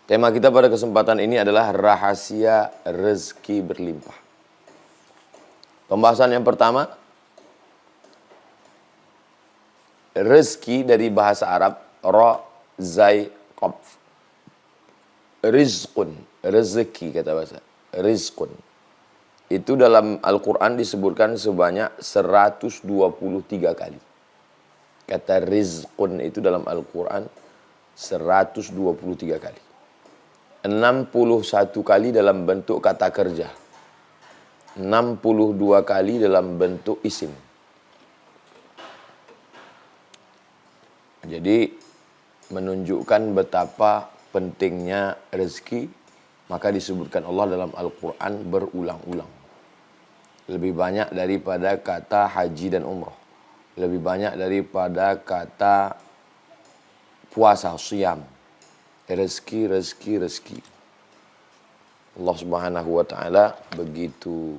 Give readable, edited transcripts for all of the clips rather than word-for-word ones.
Tema kita pada kesempatan ini adalah rahasia rezeki berlimpah. Pembahasan yang pertama, rezeki dari bahasa Arab, ra, zai, qaf. Rizqun, rezeki kata bahasa. Rizqun. Itu dalam Al-Quran disebutkan sebanyak 123 kali. Kata rizqun itu dalam Al-Quran 123 kali. 61 kali dalam bentuk kata kerja. 62 kali dalam bentuk isim. Jadi menunjukkan betapa pentingnya rezeki, maka disebutkan Allah dalam Al-Quran berulang-ulang. Lebih banyak daripada kata haji dan umrah. Lebih banyak daripada kata puasa, siyam. Rezeki, rezeki, rezeki. Allah Subhanahu wa ta'ala begitu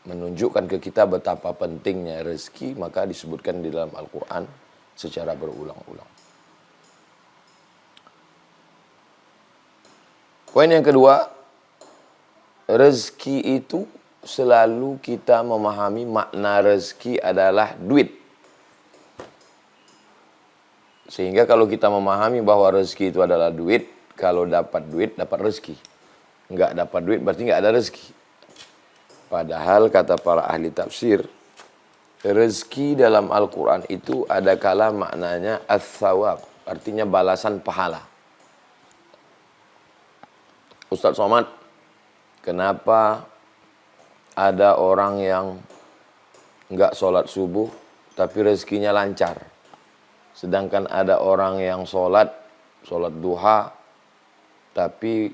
menunjukkan ke kita betapa pentingnya rezeki, maka disebutkan di dalam Al-Quran secara berulang-ulang. Poin yang kedua, rezeki itu selalu kita memahami makna rezeki adalah duit. Sehingga kalau kita memahami bahwa rezeki itu adalah duit, kalau dapat duit, dapat rezeki. Enggak dapat duit berarti enggak ada rezeki. Padahal kata para ahli tafsir, rezeki dalam Al-Quran itu ada kala maknanya ats-tsawab, artinya balasan pahala. Ustaz Somad, kenapa ada orang yang enggak sholat subuh tapi rezekinya lancar? Sedangkan ada orang yang sholat duha, tapi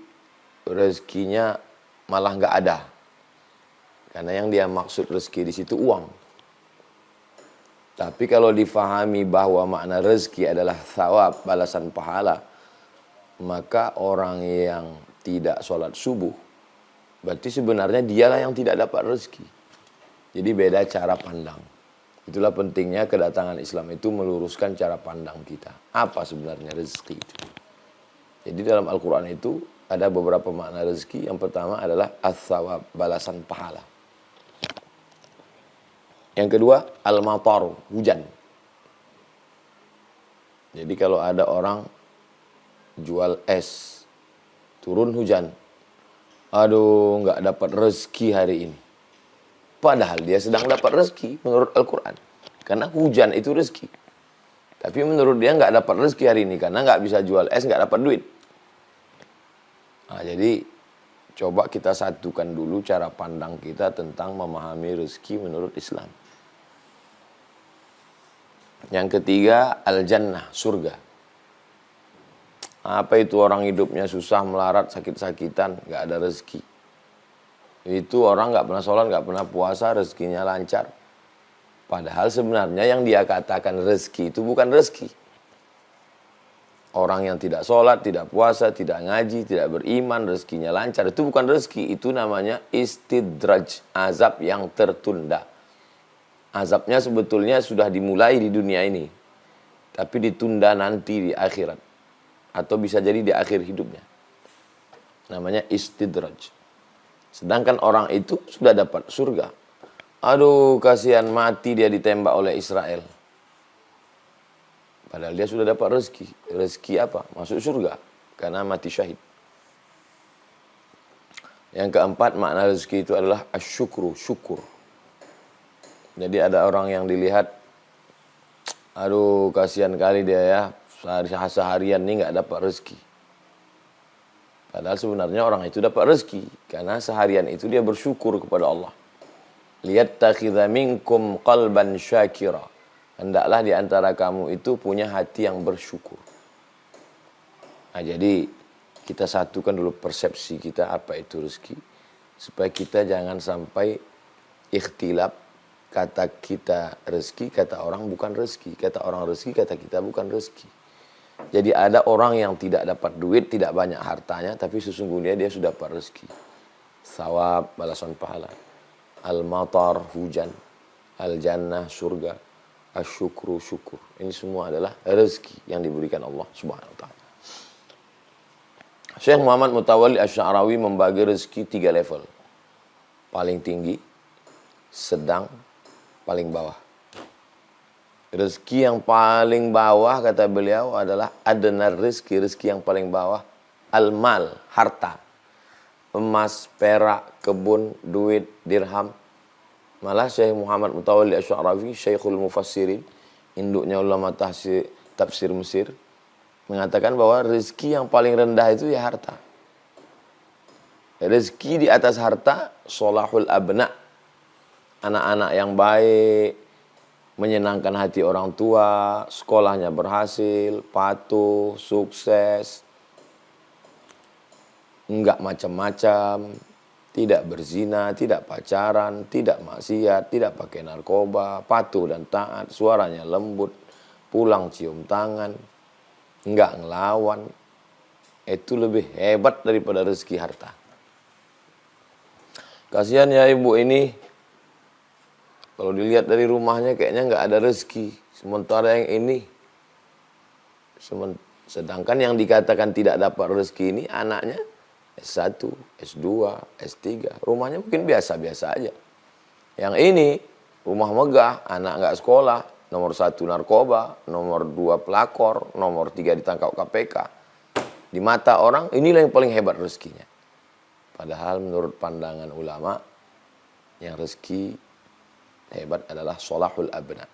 rezekinya malah nggak ada. Karena yang dia maksud rezeki di situ uang. Tapi kalau difahami bahwa makna rezeki adalah thawab, balasan pahala, maka orang yang tidak sholat subuh, berarti sebenarnya dialah yang tidak dapat rezeki. Jadi beda cara pandang. Itulah pentingnya kedatangan Islam itu meluruskan cara pandang kita. Apa sebenarnya rezeki itu? Jadi dalam Al-Quran itu ada beberapa makna rezeki. Yang pertama adalah ats-tsawab, balasan pahala. Yang kedua, al-matar, hujan. Jadi kalau ada orang jual es, turun hujan. Aduh, nggak dapat rezeki hari ini. Padahal dia sedang dapat rezeki menurut Al-Quran. Karena hujan itu rezeki. Tapi menurut dia nggak dapat rezeki hari ini. Karena nggak bisa jual es, nggak dapat duit. Nah, jadi coba kita satukan dulu cara pandang kita tentang memahami rezeki menurut Islam. Yang ketiga, al-jannah, surga. Apa itu orang hidupnya susah, melarat, sakit-sakitan, nggak ada rezeki. Itu orang nggak pernah sholat, nggak pernah puasa, rezekinya lancar. Padahal sebenarnya yang dia katakan rezeki itu bukan rezeki. Orang yang tidak sholat, tidak puasa, tidak ngaji, tidak beriman, rezekinya lancar. Itu bukan rezeki, itu namanya istidraj, azab yang tertunda. Azabnya sebetulnya sudah dimulai di dunia ini, tapi ditunda nanti di akhirat. Atau bisa jadi di akhir hidupnya. Namanya istidraj. Sedangkan orang itu sudah dapat surga. Aduh, kasihan mati dia ditembak oleh Israel. Padahal dia sudah dapat rezeki. Rezeki apa? Masuk surga. Karena mati syahid. Yang keempat, makna rezeki itu adalah asyukru, syukur. Jadi ada orang yang dilihat, aduh, kasihan kali dia ya, seharian ini nggak dapat rezeki. Padahal sebenarnya orang itu dapat rezeki. Karena seharian itu dia bersyukur kepada Allah. Liyattakhidha minkum qalban syakira. Hendaklah di antara kamu itu punya hati yang bersyukur. Nah, jadi kita satukan dulu persepsi kita apa itu rezeki. Supaya kita jangan sampai ikhtilaf. Kata kita rezeki, kata orang bukan rezeki. Kata orang rezeki, kata kita bukan rezeki. Jadi ada orang yang tidak dapat duit, tidak banyak hartanya, tapi sesungguhnya dia sudah dapat rezeki. Thawab, balasan pahala. Al-matar, hujan. Al-jannah, surga. asyukru, syukur. Ini semua adalah rezeki yang diberikan Allah Subhanahu wa taala. Syekh Muhammad Mutawalli Asy-Sya'rawi membagi rezeki 3 level. Paling tinggi, sedang, paling bawah. Rezeki yang paling bawah kata beliau adalah adnar rezeki yang paling bawah, al-mal, harta. Emas, perak, kebun, duit, dirham. Malah Syekh Muhammad Mutawalli Asy-Sya'rawi, Syekhul Mufassirin, induknya ulama tafsir Mesir, mengatakan bahwa rezeki yang paling rendah itu ya harta. Rezeki di atas harta, sholahul abna. Anak-anak yang baik, menyenangkan hati orang tua, sekolahnya berhasil, patuh, sukses, enggak macam-macam, tidak berzina, tidak pacaran, tidak maksiat, tidak pakai narkoba, patuh dan taat, suaranya lembut, pulang cium tangan, enggak ngelawan. Itu lebih hebat daripada rezeki harta. Kasihan ya ibu ini, kalau dilihat dari rumahnya kayaknya enggak ada rezeki. Sementara yang ini, sedangkan yang dikatakan tidak dapat rezeki ini anaknya S1, S2, S3. Rumahnya mungkin biasa-biasa aja. Yang ini rumah megah, anak enggak sekolah, nomor 1 narkoba, nomor 2 pelakor, nomor 3 ditangkap KPK. Di mata orang inilah yang paling hebat rezekinya. Padahal menurut pandangan ulama, yang rezeki hebat adalah sholahul abna.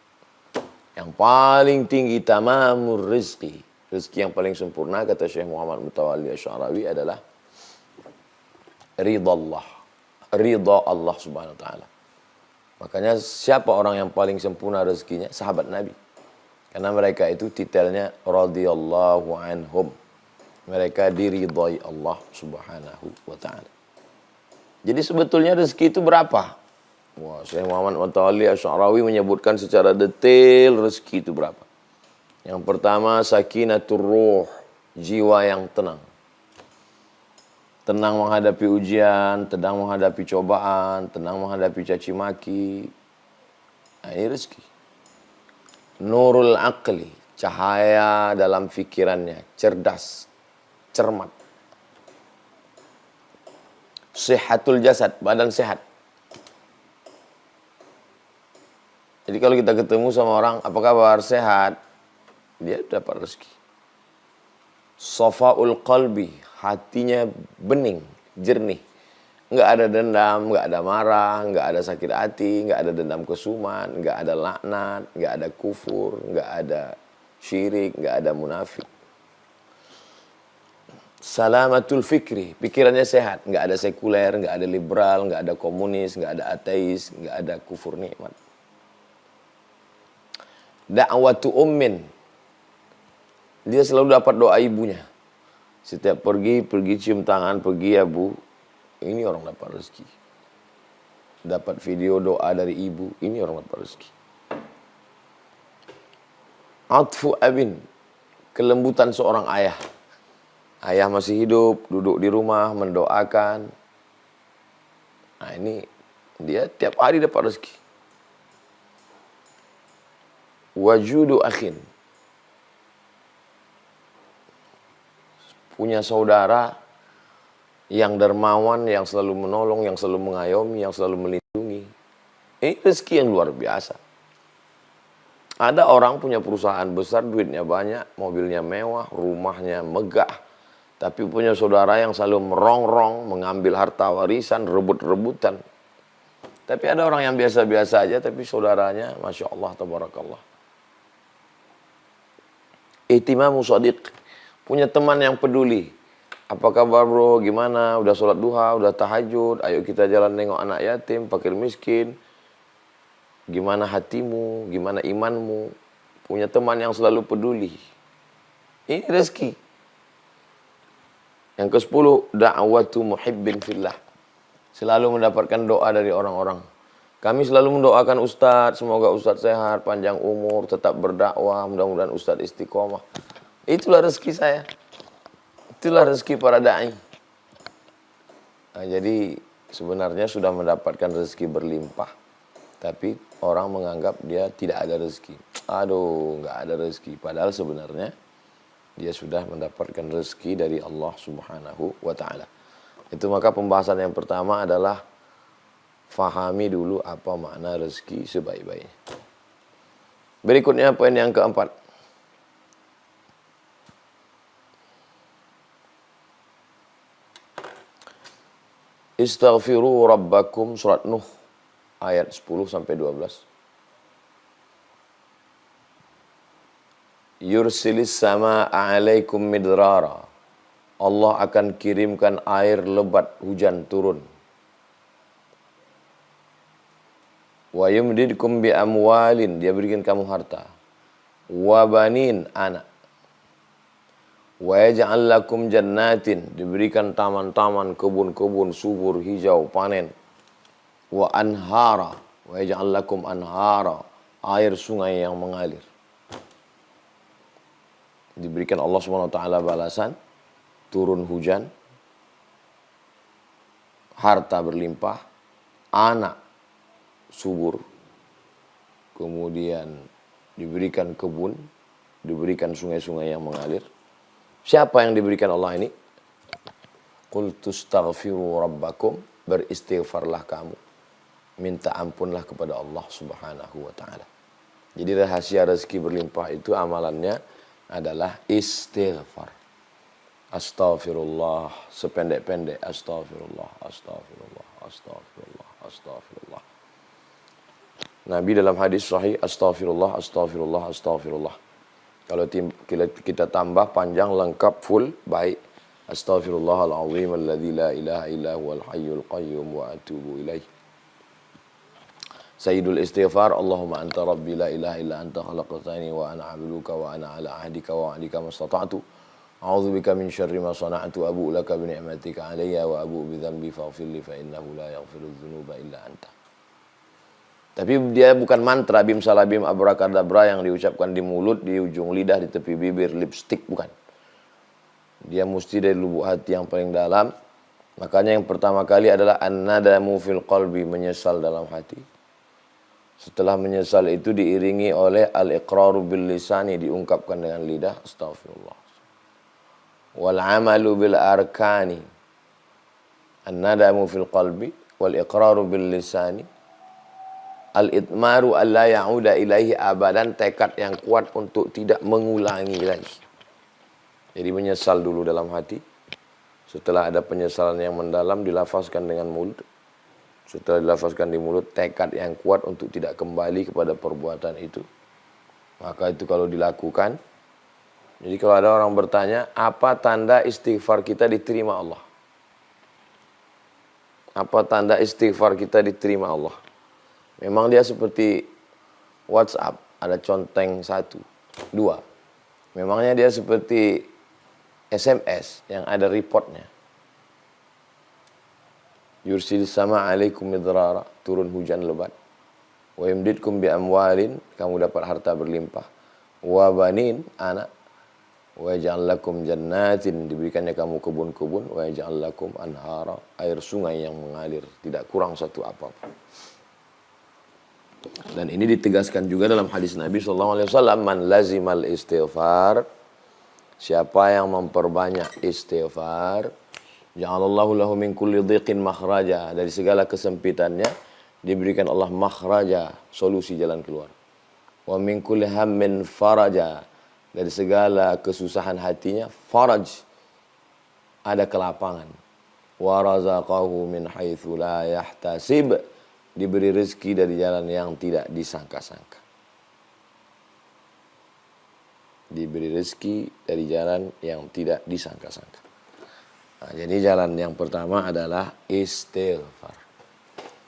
Yang paling tinggi tamamur rizki. Rezeki yang paling sempurna kata Syekh Muhammad Mutawalli Asy-Sya'rawi adalah ridha Allah. Ridha Allah Subhanahu wa taala. Makanya siapa orang yang paling sempurna rezekinya? Sahabat Nabi. Karena mereka itu titelnya radhiyallahu anhum. Mereka diridhai Allah Subhanahu wa taala. Jadi sebetulnya rezeki itu berapa? Wah, Syekh Muhammad Mutawalli Asy-Sya'rawi menyebutkan secara detail rezeki itu berapa. Yang pertama sakinatur ruh, jiwa yang tenang. Tenang menghadapi ujian, tenang menghadapi cobaan, tenang menghadapi caci maki. Nah, ini rezeki. Nurul aqli, cahaya dalam fikirannya, cerdas, cermat. Sihatul jasad, badan sehat. Jadi kalau kita ketemu sama orang, apa kabar, sehat? Dia dapat rezeki. Safaul qalbi, hatinya bening, jernih. Enggak ada dendam, enggak ada marah, enggak ada sakit hati, enggak ada dendam kesuman, enggak ada laknat, enggak ada kufur, enggak ada syirik, enggak ada munafik. Salamatul fikri, pikirannya sehat, enggak ada sekuler, enggak ada liberal, enggak ada komunis, enggak ada ateis, enggak ada kufur nikmat. Da'watu ummin, dia selalu dapat doa ibunya. Setiap pergi cium tangan, pergi ya bu. Ini orang dapat rezeki. Dapat video doa dari ibu, ini orang dapat rezeki. Atfu abin, kelembutan seorang ayah. Ayah masih hidup, duduk di rumah, mendoakan. Nah ini, dia tiap hari dapat rezeki. Wajudu akhin, punya saudara yang dermawan, yang selalu menolong, yang selalu mengayomi, yang selalu melindungi. Ini rezeki yang luar biasa. Ada orang punya perusahaan besar, duitnya banyak, mobilnya mewah, rumahnya megah, tapi punya saudara yang selalu merongrong, mengambil harta warisan, rebut-rebutan. Tapi ada orang yang biasa-biasa aja, tapi saudaranya, Masya Allah, Tabarakallah. Ihtimamu shadiq, punya teman yang peduli. Apa kabar bro, gimana, udah sholat duha, udah tahajud, ayo kita jalan nengok anak yatim, fakir miskin. Gimana hatimu, gimana imanmu. Punya teman yang selalu peduli. Ini rezeki. Yang ke-10, da'watu muhibbin fillah. Selalu mendapatkan doa dari orang-orang. Kami selalu mendoakan Ustadz, semoga Ustadz sehat, panjang umur, tetap berdakwah, mudah-mudahan Ustadz istiqomah. Itulah rezeki saya. Itulah rezeki para da'i. Nah, jadi sebenarnya sudah mendapatkan rezeki berlimpah, tapi orang menganggap dia tidak ada rezeki. aduh nggak ada rezeki. Padahal sebenarnya dia sudah mendapatkan rezeki dari Allah Subhanahu wa Ta'ala. Itu maka pembahasan yang pertama adalah fahami dulu apa makna rezeki sebaik-baiknya. Berikutnya poin yang keempat. Istaghfiru rabbakum, surat Nuh ayat 10 sampai 12. Yursilis sama alaikum midrara. Allah akan kirimkan air lebat, hujan turun. Wa yumdidkum bi amwalin, dia berikan kamu harta. Wa banin, anak. Wa yaj'al lakum jannatin, diberikan taman-taman, kebun-kebun subur, hijau, panen. Wa anhara, wa yaj'al lakum anhara, air sungai yang mengalir. Diberikan Allah Subhanahu wa taala balasan, turun hujan, harta berlimpah, anak subur, kemudian diberikan kebun, diberikan sungai-sungai yang mengalir. Siapa yang diberikan Allah ini? Qul tustaghfiru rabbakum, beristighfarlah kamu, minta ampunlah kepada Allah Subhanahu wa taala. Jadi rahasia rezeki berlimpah itu amalannya adalah istighfar. Astaghfirullah, sependek-pendek astagfirullah, astagfirullah, astagfirullah, astagfirullah. Nabi dalam hadis sahih astaghfirullah, astaghfirullah, astaghfirullah. Kalau kita tambah panjang, lengkap, full, baik. Astaghfirullahaladzim alladzi la ilaha illa huwal hayyul qayyum wa atubu ilaih. Sayyidul istighfar, Allahumma anta rabbi la ilaha illa anta khalaqtani wa ana abduka wa ana ala ahdika wa wa'dika mastata'tu. A'udzubika min syarri ma sana'tu, abu'u laka bi ni'matika alayya wa abu'u bi dhanbi faghfirli fa innahu la yaghfiru dzunuba illa anta. Tapi dia bukan mantra bim salabim abrakadabra yang diucapkan di mulut, di ujung lidah, di tepi bibir, lipstick, bukan. Dia mesti dari lubuk hati yang paling dalam. Makanya yang pertama kali adalah an-nadamu fil qalbi, menyesal dalam hati. Setelah menyesal itu diiringi oleh al-iqraru bil lisani, diungkapkan dengan lidah, astaghfirullah. Wal amalu bil arkani. An-nadamu fil qalbi wal iqraru bil lisani. Al-itmaru alla ya'uda ilaihi abadan, tekad yang kuat untuk tidak mengulangi lagi. Jadi menyesal dulu dalam hati. Setelah ada penyesalan yang mendalam, dilafazkan dengan mulut. Setelah dilafazkan di mulut, tekad yang kuat untuk tidak kembali kepada perbuatan itu. Maka itu kalau dilakukan. Jadi kalau ada orang bertanya, apa tanda istighfar kita diterima Allah? Apa tanda istighfar kita diterima Allah? Memang dia seperti WhatsApp, ada conteng 1, 2. Memangnya dia seperti SMS yang ada reportnya. Yursil sama alaikum midrara, turun hujan lebat. Wa yumdidkum bi amwalin, kamu dapat harta berlimpah. Wa banin, anak. Wa yaj'al lakum jannatin, diberikannya kamu kebun-kebun. Wa yaj'al lakum anhara, air sungai yang mengalir, tidak kurang satu apapun. Dan ini ditegaskan juga dalam hadis Nabi SAW, man lazimal istighfar, siapa yang memperbanyak istighfar, ja'alallahu lahu min kulli dhiqin makhraja, dari segala kesempitannya diberikan Allah makhraja, solusi jalan keluar. Wa min kulli hammin faraja, dari segala kesusahan hatinya faraj, ada kelapangan. Wa razaqahu min haitsu la yahtasib, diberi rezeki dari jalan yang tidak disangka-sangka. Diberi rezeki dari jalan yang tidak disangka-sangka. Nah, jadi jalan yang pertama adalah istighfar.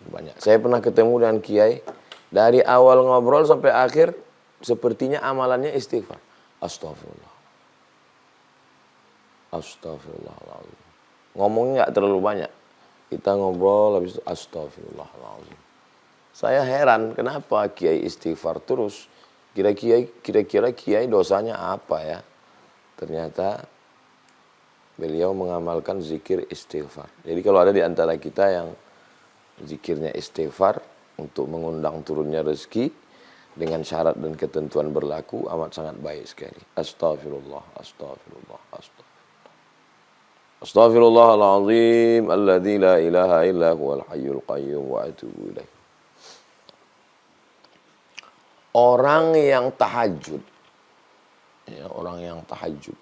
Banyak. Saya pernah ketemu dengan kiai, dari awal ngobrol sampai akhir sepertinya amalannya istighfar. Astagfirullah. Astagfirullahaladzim. Ngomongnya nggak terlalu banyak. Kita ngobrol, habis itu astagfirullahaladzim. Saya heran kenapa kiai istighfar terus. Kira-kira kiai dosanya apa ya? Ternyata beliau mengamalkan zikir istighfar. Jadi kalau ada di antara kita yang zikirnya istighfar untuk mengundang turunnya rezeki, dengan syarat dan ketentuan berlaku amat sangat baik sekali. Astaghfirullah, astaghfirullah, astaghfirullah. Astaghfirullahaladzim alladzi la ilaha illa huwal hayyul qayyum wa atubu ilaih. Orang yang tahajud, ya, orang yang tahajud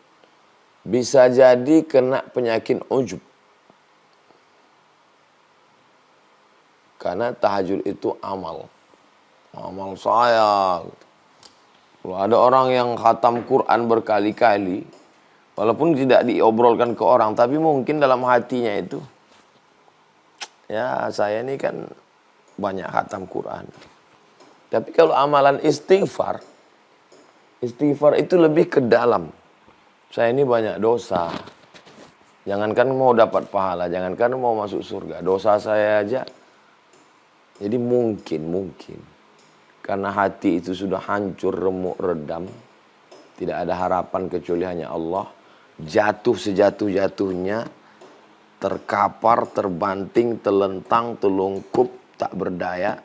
bisa jadi kena penyakit ujub. Karena tahajud itu amal. Amal saya. Kalau ada orang yang khatam Quran berkali-kali, walaupun tidak diobrolkan ke orang, tapi mungkin dalam hatinya itu, ya saya ini kan banyak khatam Quran. Tapi kalau amalan istighfar, istighfar itu lebih ke dalam. Saya ini banyak dosa. Jangankan mau dapat pahala, jangankan mau masuk surga. Dosa saya aja. Jadi mungkin. Karena hati itu sudah hancur, remuk, redam. Tidak ada harapan kecuali hanya Allah. Jatuh sejatuh-jatuhnya. Terkapar, terbanting, telentang, telungkup, tak berdaya.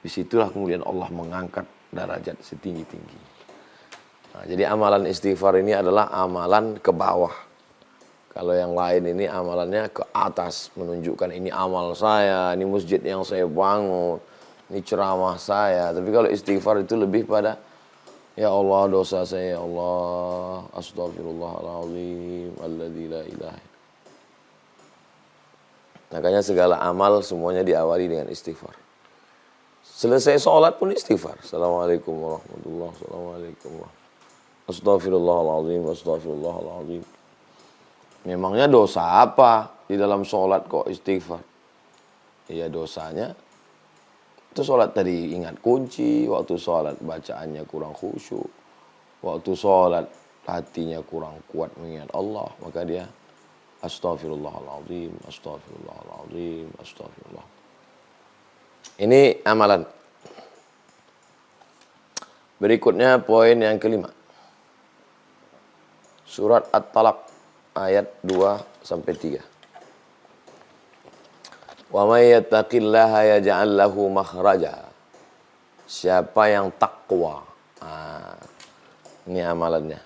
Disitulah kemudian Allah mengangkat derajat setinggi-tinggi. Nah, jadi amalan istighfar ini adalah amalan ke bawah. Kalau yang lain ini amalannya ke atas. Menunjukkan ini amal saya, ini masjid yang saya bangun, ini ceramah saya. Tapi kalau istighfar itu lebih pada, ya Allah dosa saya, ya Allah, astaghfirullahaladzim, alladzi la ilaha. Makanya segala amal semuanya diawali dengan istighfar. Selesai sholat pun istighfar. Assalamualaikum warahmatullahi wabarakatuh. Assalamualaikum warahmatullahi wabarakatuh. Astaghfirullahaladzim, astaghfirullahaladzim. Memangnya dosa apa di dalam sholat kok istighfar? Iya dosanya itu sholat tadi ingat kunci, waktu sholat bacaannya kurang khusyuk, waktu sholat hatinya kurang kuat mengingat Allah, maka dia astaghfirullahaladzim, astaghfirullahaladzim, astaghfirullah. Ini amalan. Berikutnya poin yang kelima. Surat At-Talaq ayat 2-3. Wa may yattaqillaha yaj'al lahu makhraja. Siapa yang takwa. Ini amalannya.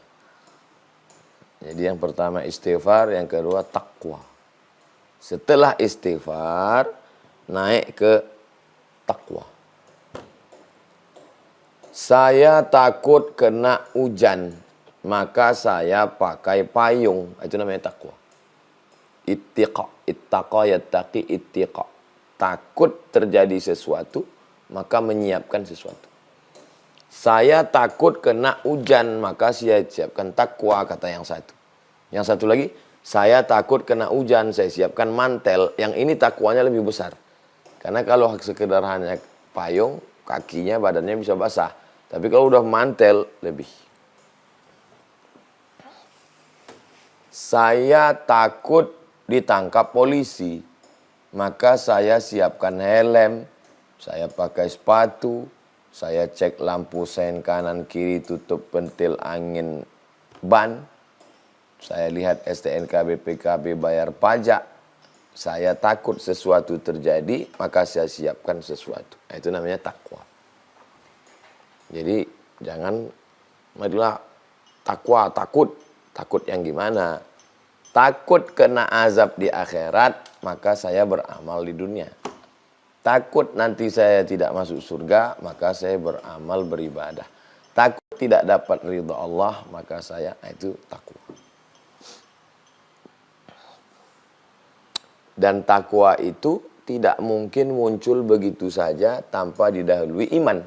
Jadi yang pertama istighfar, yang kedua takwa. Setelah istighfar naik ke takwa. Saya takut kena hujan, maka saya pakai payung. Itu namanya takwa. Ittiqa, ittaqa yattaqi ittiqa. Takut terjadi sesuatu, maka menyiapkan sesuatu. Saya takut kena hujan, maka saya siapkan takwa, kata yang satu. Yang satu lagi, saya takut kena hujan, saya siapkan mantel. Yang ini takwanya lebih besar. Karena kalau sekedar hanya payung, kakinya, badannya bisa basah. Tapi kalau udah mantel, lebih. Saya takut ditangkap polisi, maka saya siapkan helm, saya pakai sepatu, saya cek lampu sen kanan kiri, tutup pentil angin ban, saya lihat STNK BPKB bayar pajak. Saya takut sesuatu terjadi, maka saya siapkan sesuatu. Nah, itu namanya takwa. Jadi jangan, marilah takwa, takut. Takut yang gimana? Takut kena azab di akhirat, maka saya beramal di dunia. Takut nanti saya tidak masuk surga, maka saya beramal beribadah. Takut tidak dapat ridha Allah, maka saya, itu takwa. Dan takwa itu tidak mungkin muncul begitu saja tanpa didahului iman.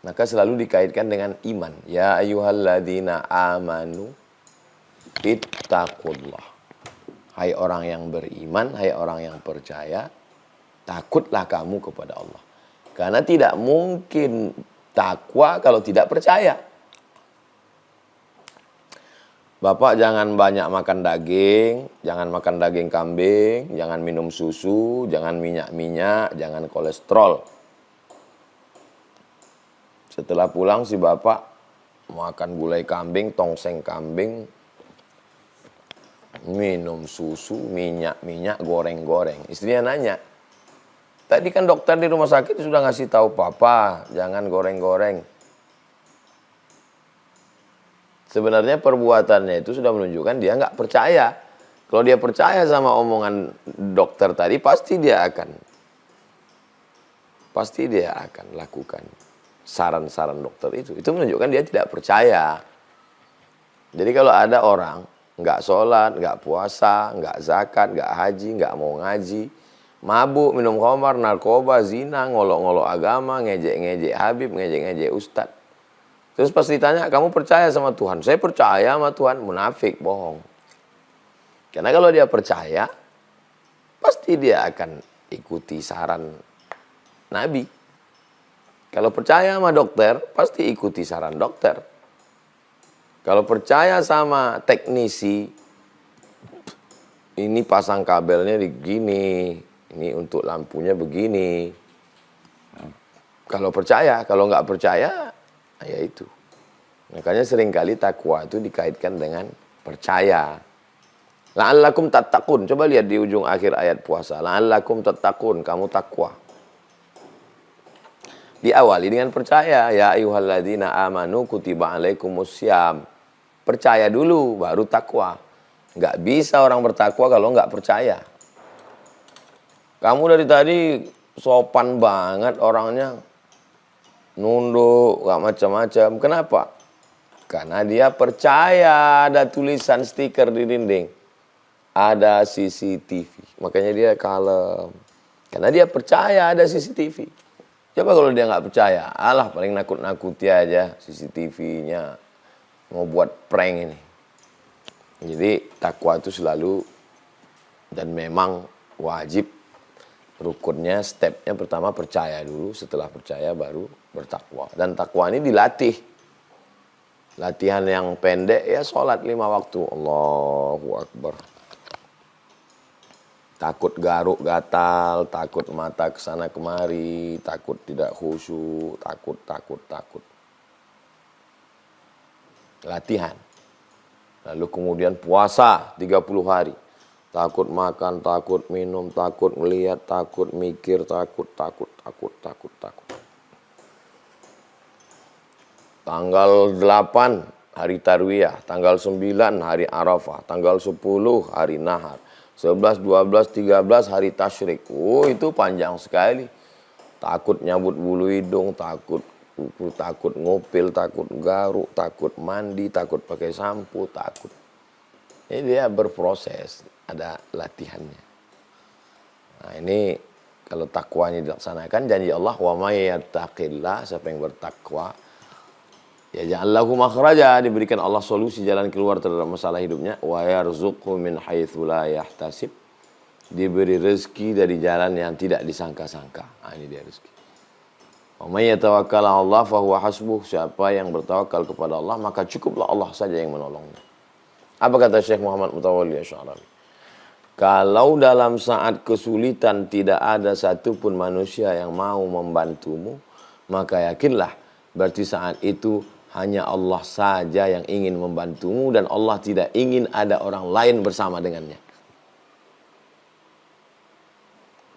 Maka selalu dikaitkan dengan iman. Ya ayyuhalladzina amanu ittaqullah. Hai orang yang beriman, hai orang yang percaya, takutlah kamu kepada Allah. Karena tidak mungkin takwa kalau tidak percaya. Bapak jangan banyak makan daging, jangan makan daging kambing, jangan minum susu, jangan minyak-minyak, jangan kolesterol. Setelah pulang si bapak makan gulai kambing, tongseng kambing, minum susu, minyak-minyak, goreng-goreng. Istrinya nanya, Tadi kan dokter di rumah sakit sudah ngasih tahu papa, jangan goreng-goreng. Sebenarnya perbuatannya itu sudah menunjukkan dia nggak percaya. Kalau dia percaya sama omongan dokter tadi, pasti dia akan lakukan saran-saran dokter itu. Itu menunjukkan dia tidak percaya. Jadi kalau ada orang nggak sholat, nggak puasa, nggak zakat, nggak haji, nggak mau ngaji, mabuk, minum khamar, narkoba, zina, ngolok-ngolok agama, ngejek-ngejek Habib, ngejek-ngejek Ustadz. Terus pas ditanya, kamu percaya sama Tuhan? Saya percaya sama Tuhan. Munafik, bohong. Karena kalau dia percaya, pasti dia akan ikuti saran Nabi. Kalau percaya sama dokter, pasti ikuti saran dokter. Kalau percaya sama teknisi, ini pasang kabelnya begini, ini untuk lampunya begini. Kalau percaya, kalau nggak percaya, ya itu. Makanya seringkali takwa itu dikaitkan dengan percaya. La'allakum tattaqun. Coba lihat di ujung akhir ayat puasa. La'allakum tattaqun. Kamu takwa. Diawali dengan percaya. Ya ayyuhalladzina amanu kutiba alaikumussyam. Percaya dulu, baru takwa. Nggak bisa orang bertakwa kalau nggak percaya. Kamu dari tadi sopan banget orangnya. Nunduk, gak macam-macam. Kenapa? Karena dia percaya ada tulisan stiker di dinding. Ada CCTV. Makanya dia kalem. Karena dia percaya ada CCTV. Coba kalau dia nggak percaya. Alah, paling nakut-nakuti aja CCTV-nya. Mau buat prank ini. Jadi takwa itu selalu dan memang wajib. Rukunnya, stepnya pertama percaya dulu, setelah percaya baru bertakwa. Dan takwa ini dilatih. Latihan yang pendek ya sholat 5 waktu. Allahu Akbar. Takut garuk gatal, takut mata kesana kemari, takut tidak khusyuk, takut. Latihan. Lalu kemudian puasa 30 hari. Takut makan, takut minum, takut melihat, takut mikir, takut. Tanggal 8 hari Tarwiyah, tanggal 9 hari Arafah, tanggal 10 hari Nahar, 11, 12, 13 hari Tasyrik. Oh, itu panjang sekali. Takut nyabut bulu hidung, takut ngupil, takut garuk, takut mandi, takut pakai sampo, takut. Ini dia berproses, ada latihannya. Nah, ini kalau takwanya dilaksanakan, janji Allah, wa may yattaqillah, siapa yang bertakwa, yaj'al lahu makhraja, diberikan Allah solusi jalan keluar terhadap masalah hidupnya, wa yarzuqhu min haitsu la yahtasib, diberi rezeki dari jalan yang tidak disangka-sangka. Nah, ini dia rezeki. Wa may yatawakkal 'ala Allah fa huwa hasbuh, siapa yang bertawakal kepada Allah, maka cukuplah Allah saja yang menolongnya. Apa kata Syekh Muhammad Mutawalli Asy'ari? Kalau dalam saat kesulitan tidak ada satupun manusia yang mau membantumu, maka yakinlah berarti saat itu hanya Allah saja yang ingin membantumu dan Allah tidak ingin ada orang lain bersama dengannya.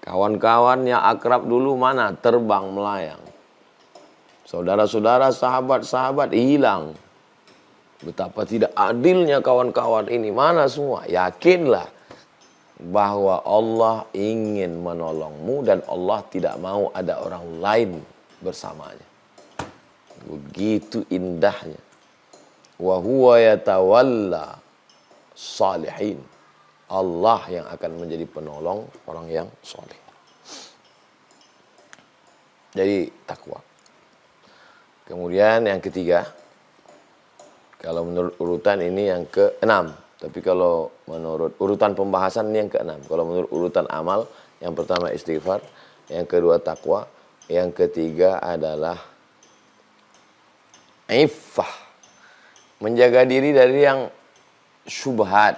Kawan-kawan yang akrab dulu mana? Terbang melayang. Saudara-saudara, sahabat-sahabat hilang. Betapa tidak adilnya kawan-kawan ini. Mana semua? Yakinlah bahwa Allah ingin menolongmu dan Allah tidak mau ada orang lain bersamanya. Begitu indahnya. Wa huwa yatawalla salihin. Allah yang akan menjadi penolong orang yang soleh. Jadi takwa. Kemudian yang ketiga, kalau menurut urutan ini yang ke-6. Tapi kalau menurut urutan pembahasan ini yang ke-6. Kalau menurut urutan amal, yang pertama istighfar, yang kedua takwa, yang ketiga adalah iffah. Menjaga diri dari yang syubhat.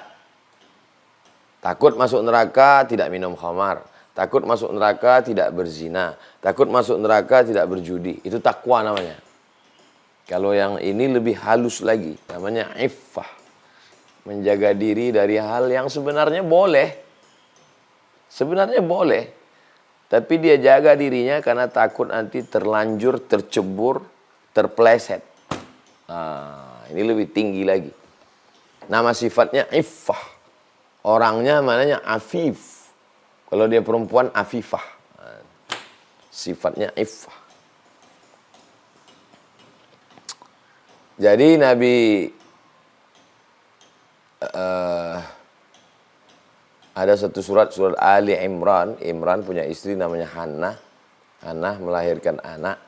Takut masuk neraka, tidak minum khamar. Takut masuk neraka, tidak berzina. Takut masuk neraka, tidak berjudi. Itu takwa namanya. Kalau yang ini lebih halus lagi, namanya iffah. Menjaga diri dari hal yang sebenarnya boleh. Sebenarnya boleh. Tapi dia jaga dirinya karena takut nanti terlanjur, tercebur, terpleset. Nah, ini lebih tinggi lagi. Nama sifatnya iffah. Orangnya mananya afif. Kalau dia perempuan afifah. Nah, sifatnya iffah. Jadi Nabi ada satu surat Ali Imran. Imran punya istri namanya Hannah. Hannah melahirkan anak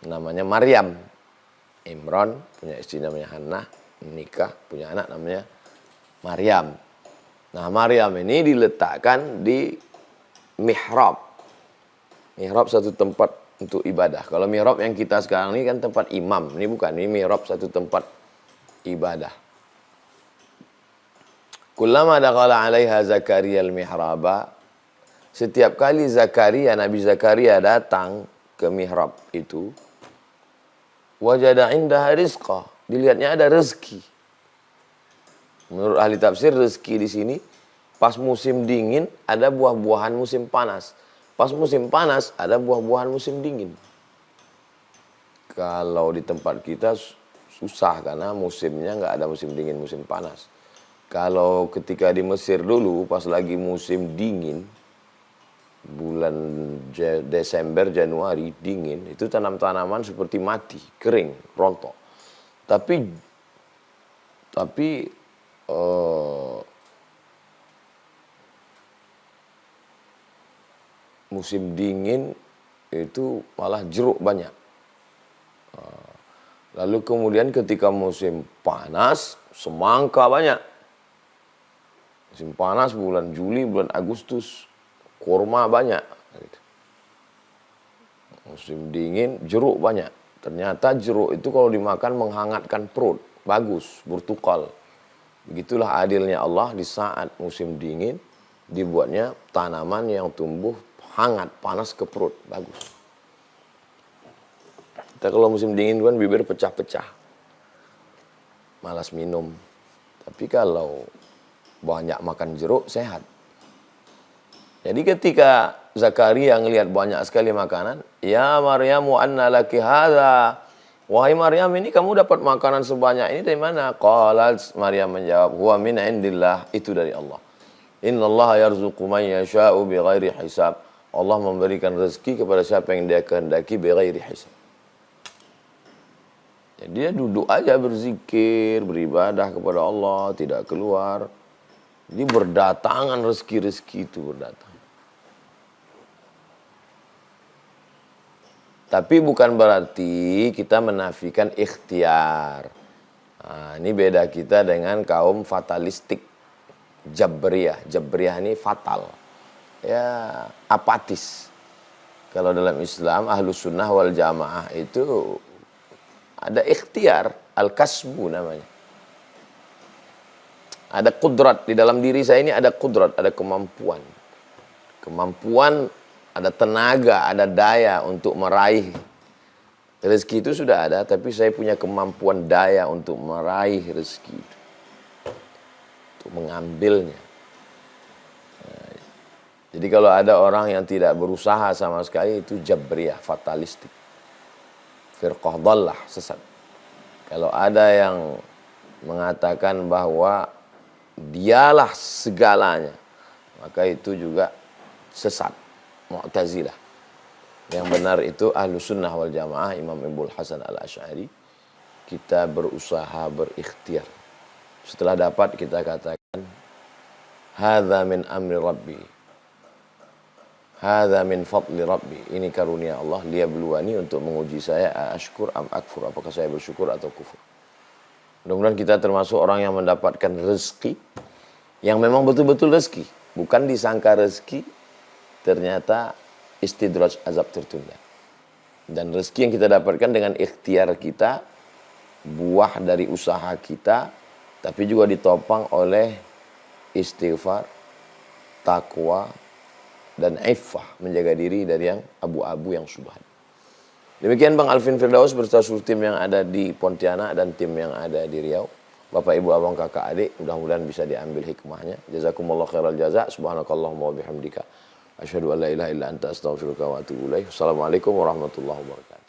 namanya Maryam. Imran punya istri namanya Hannah, menikah, punya anak namanya Maryam. Nah, Maryam ini diletakkan di mihrab. Mihrab satu tempat untuk ibadah. Kalau mihrab yang kita sekarang ini kan tempat imam. Ini bukan, ini mihrab satu tempat ibadah. Kullama dakhala 'alaiha Zakaria al-mihraba. Setiap kali Zakaria, Nabi Zakaria datang ke mihrab itu, wajada indaha rizqa. Dilihatnya ada rezeki. Menurut ahli tafsir, rezeki di sini pas musim dingin ada buah-buahan musim panas. Pas musim panas ada buah-buahan musim dingin. Kalau di tempat kita susah karena musimnya nggak ada musim dingin, musim panas. Kalau ketika di Mesir dulu pas lagi musim dingin, bulan Desember, Januari dingin, itu tanaman seperti mati, kering, rontok. Tapi musim dingin itu malah jeruk banyak. Lalu kemudian ketika musim panas, semangka banyak. Musim panas bulan Juli, bulan Agustus, kurma banyak. Musim dingin, jeruk banyak. Ternyata jeruk itu kalau dimakan menghangatkan perut. Bagus, bertukal. Begitulah adilnya Allah, di saat musim dingin dibuatnya tanaman yang tumbuh hangat, panas ke perut. Bagus. Kita kalau musim dingin kan bibir pecah-pecah. Malas minum. Tapi kalau banyak makan jeruk, sehat. Jadi ketika Zakaria ngelihat banyak sekali makanan, ya Maryamu anna laki hadza. Wahai Maryam, ini kamu dapat makanan sebanyak ini dari mana? Qalat, Maryam menjawab, huwa min indillah, itu dari Allah. Innallaha yarzuqu man yasha'u bighairi hisab. Allah memberikan rezeki kepada siapa yang Dia kehendaki bighairi hisab. Jadi dia duduk aja berzikir, beribadah kepada Allah, tidak keluar. Jadi berdatangan rezeki-rezeki itu berdatang. Tapi bukan berarti kita menafikan ikhtiar. Nah, ini beda kita dengan kaum fatalistik. Jabriyah. Jabriyah ini fatal. Ya, apatis. Kalau dalam Islam, Ahlus Sunnah wal Jamaah itu ada ikhtiar. Al-kasbu namanya. Ada kudrat. Di dalam diri saya ini ada kudrat, ada kemampuan. Kemampuan, ada tenaga, ada daya untuk meraih. Rezeki itu sudah ada, tapi saya punya kemampuan daya untuk meraih rezeki itu. Untuk mengambilnya. Nah, jadi kalau ada orang yang tidak berusaha sama sekali, itu jabriyah, fatalistik. Firqah dhallah, sesat. Kalau ada yang mengatakan bahwa dialah segalanya, maka itu juga sesat, Mu'tazilah. Yang benar itu Ahlus Sunnah wal Jamaah, Imam Ibnu Hasan al-Asy'ari. Kita berusaha, berikhtiar. Setelah dapat kita katakan, hadza min amri rabbi, hadza min fadli rabbi. Ini karunia Allah, liyabluwani, untuk menguji saya, ashkur am akfur, apakah saya bersyukur atau kufur. Mudah-mudahan kita termasuk orang yang mendapatkan rezeki yang memang betul-betul rezeki, bukan disangka rezeki, ternyata istidraj, azab tertunda. Dan rezeki yang kita dapatkan dengan ikhtiar kita, buah dari usaha kita, tapi juga ditopang oleh istighfar, takwa, dan iffah, menjaga diri dari yang abu-abu, yang syubhat. Demikian Bang Alvin Firdaus beserta seluruh tim yang ada di Pontianak dan tim yang ada di Riau. Bapak, Ibu, Abang, Kakak, Adik, mudah-mudahan bisa diambil hikmahnya. Jazakumullah khairal jaza. Subhanakallahumma wa bihamdika. Asyhadu an la ilaha illa anta astaghfiruka wa atubu ilaik. Assalamualaikum warahmatullahi wabarakatuh.